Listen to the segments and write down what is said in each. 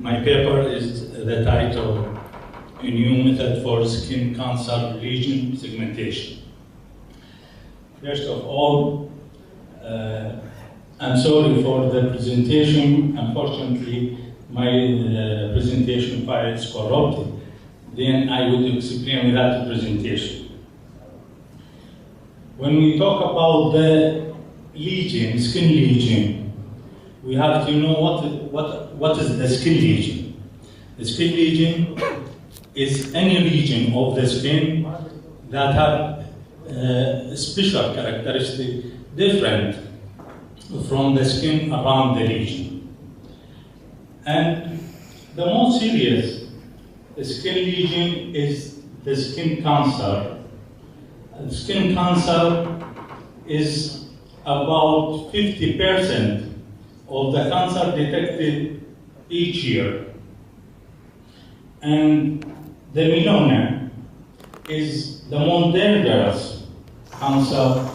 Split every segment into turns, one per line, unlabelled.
My paper is the title, A New Method for Skin Cancer Lesion Segmentation. First of all, I'm sorry for the presentation. Unfortunately, my presentation file is corrupted. Then I would explain without the presentation. When we talk about the lesion, skin lesion, we have to know what is the skin lesion. The skin lesion is any region of the skin that have special characteristic different from the skin around the lesion. And the most serious skin lesion is the skin cancer. Skin cancer is about 50% of the cancer detected each year. And the melanoma is the most dangerous cancer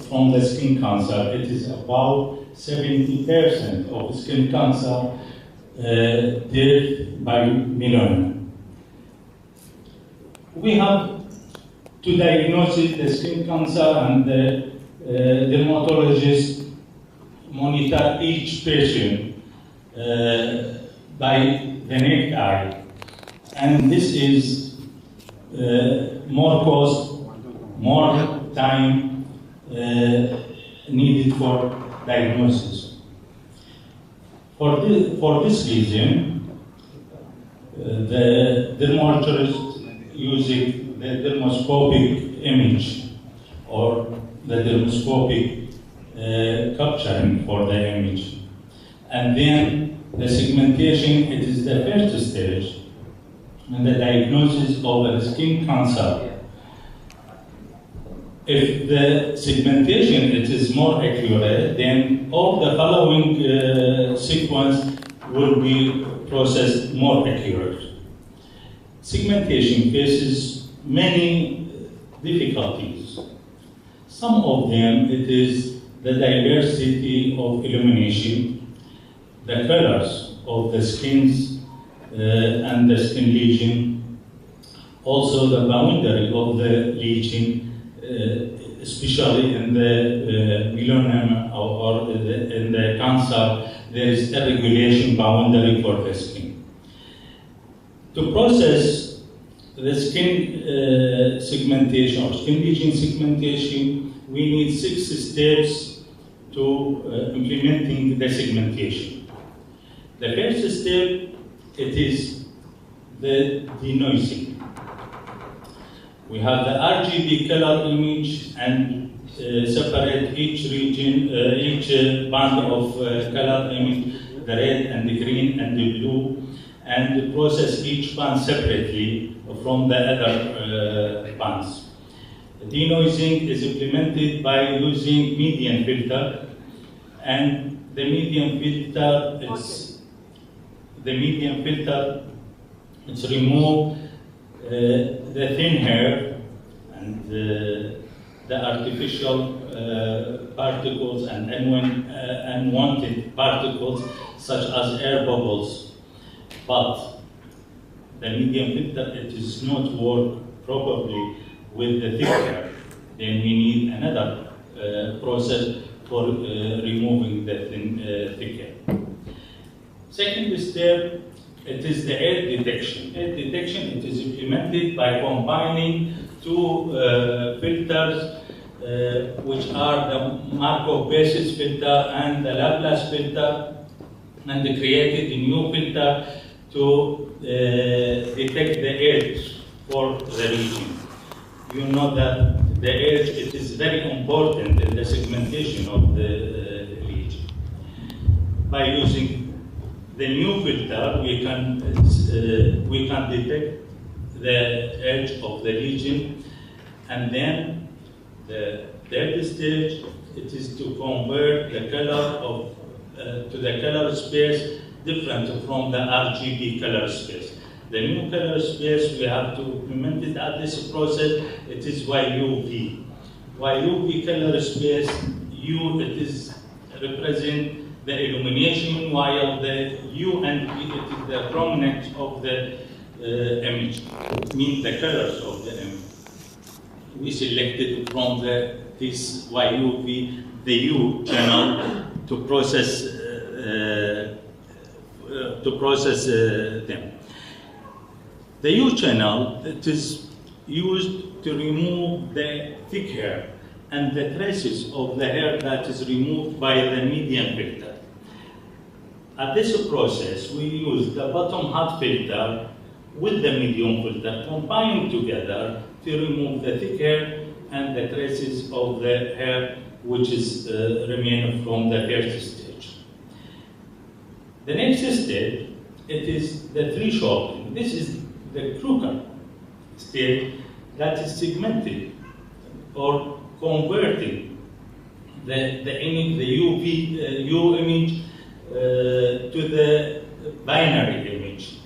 from the skin cancer. It is about 70% of skin cancer death by melanoma. We have to diagnose the skin cancer, and the dermatologist monitor each patient by the naked eye. And this is more cost, more time needed for diagnosis. For this reason, the dermatologist using the dermoscopic image or the dermoscopic capturing for the image. And then the segmentation, it is the first stage in the diagnosis of a skin cancer. If the segmentation it is more accurate, then all the following sequence will be processed more accurate. Segmentation faces many difficulties. Some of them, it is the diversity of illumination, the colors of the skins and the skin lesion, also the boundary of the lesion, especially in the melanoma or in the cancer, there is a regulation boundary for the skin. To process the skin segmentation or skin lesion segmentation, we need 6 steps to implementing the segmentation. The first step, it is the denoising. We have the RGB color image and separate each region, each band of color image, the red and the green and the blue, and process each band separately from the other bands. Denoising is implemented by using median filter, and the median filter it's remove the thin hair and the artificial particles and unwanted particles such as air bubbles. But the medium filter, it does not work properly with the thick hair. Then we need another process for removing the thick hair. Second step, it is the air detection. Air detection, it is implemented by combining 2 filters, which are the Markov basis filter and the Laplace filter, and they created a new filter to detect the edge for the region. You know that the edge, it is very important in the segmentation of the region. By using the new filter, we can detect the edge of the region, and then the third stage, it is to convert the color of to the color space different from the RGB color space. The new color space we have to implement it at this process. It is YUV. YUV color space, U, it is represent the illumination, while the U and V, it is the prominence of the image, means the colors of the image. We selected from this YUV, the U channel, to process them. The U channel, it is used to remove the thick hair and the traces of the hair that is removed by the median filter. At this process, we use the bottom half filter with the medium filter combined together to remove the thick hair and the traces of the hair which is remain from the first stage. The next stage, it is the thresholding. This is the crooked stage that is segmented or converting the image, the U image to the binary image,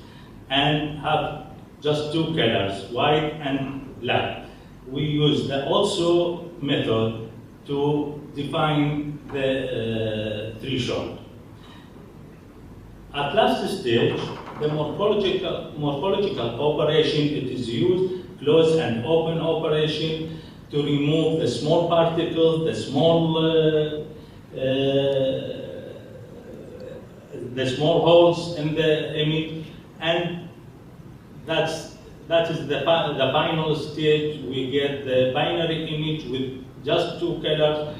and have just two colors, white and black. We use the also method to define the threshold. At last stage, the morphological operation, it is used, close and open operation, to remove the small particles, the small holes in the image, and that is the final stage. We get the binary image with just two colors,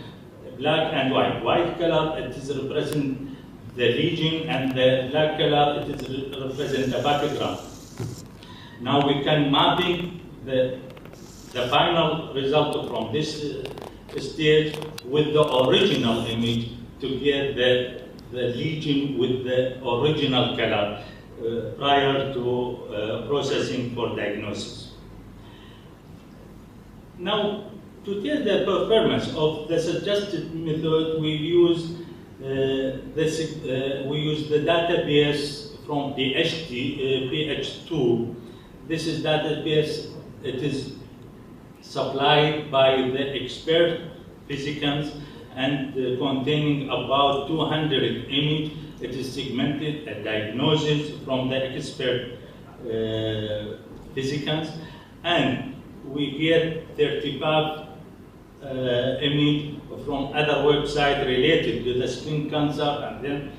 black and white. White color, it is represent the region, and the black color, it is represent the background. Now we can mapping the final result from this stage with the original image to get the region with the original color prior to processing for diagnosis. Now, to test the performance of the suggested method, we use the database from PH2. This is database. It is supplied by the expert physicians and containing about 200 images. It is segmented a diagnosis from the expert physicians, and we get 35 images from other websites related to the skin cancer, and then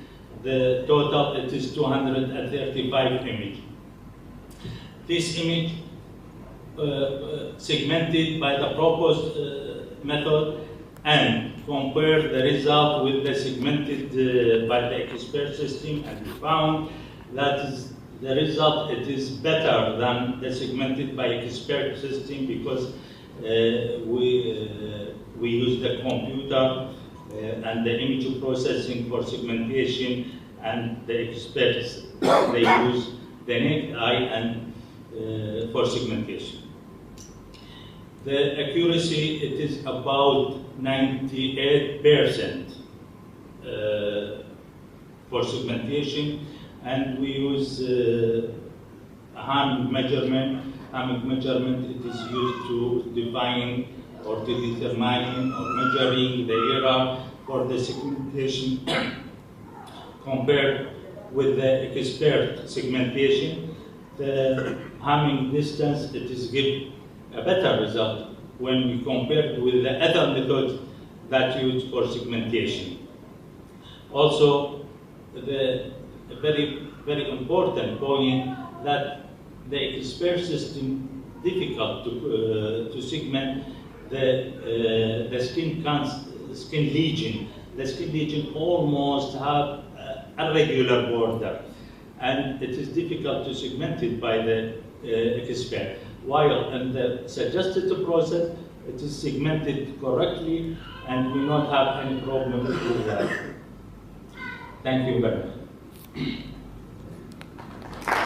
the total, it is 235 images. This image segmented by the proposed method and compare the result with the segmented by the expert system, and we found that is the result, it is better than the segmented by expert system, because we use the computer and the image processing for segmentation, and the experts, they use the naked eye and for segmentation. The accuracy, it is about 98% for segmentation, and we use hand measurement. Hand measurement, it is used to define or to determine or measuring the error for the segmentation compared with the expert segmentation. The Hamming distance, it is give a better result when we compare with the other methods that used for segmentation. Also, the very, very important point that the expert system difficult to segment the skin lesion. The skin lesion almost have irregular border, and it is difficult to segment it by the expert. While in the suggested process, it is segmented correctly, and we not have any problem with that. Thank you very much.